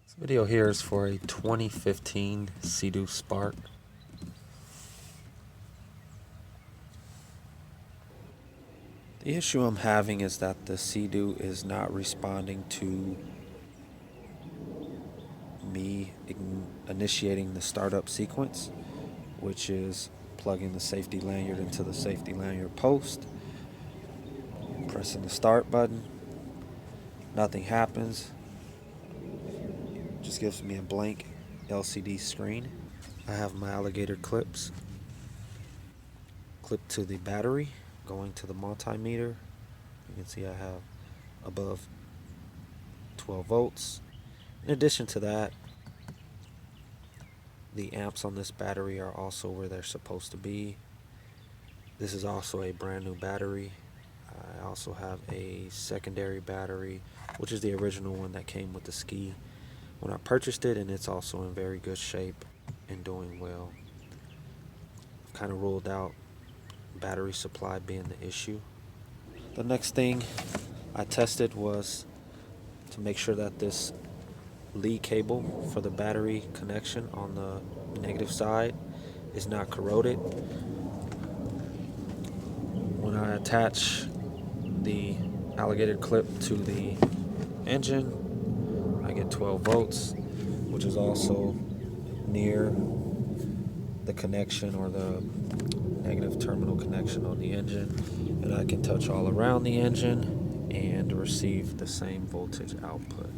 This video here is for a 2015 Sea-Doo Spark. The issue I'm having is that the Sea-Doo is not responding to me initiating the startup sequence, which is plugging the safety lanyard into the safety lanyard post, pressing the start button. Nothing happens. Just gives me a blank LCD screen. I have my alligator clips clipped to the battery going to the multimeter. You can see I have above 12 volts. In addition to that, the amps on this battery are also where they're supposed to be. This is also a brand new battery. I also have a secondary battery, which is the original one that came with the ski when I purchased it, and it's also in very good shape and doing well. I've kind of ruled out battery supply being the issue. The next thing I tested was to make sure that this lead cable for the battery connection on the negative side is not corroded. When I attach the alligator clip to the engine, I get 12 volts, which is also near the connection or the negative terminal connection on the engine, and I can touch all around the engine and receive the same voltage output.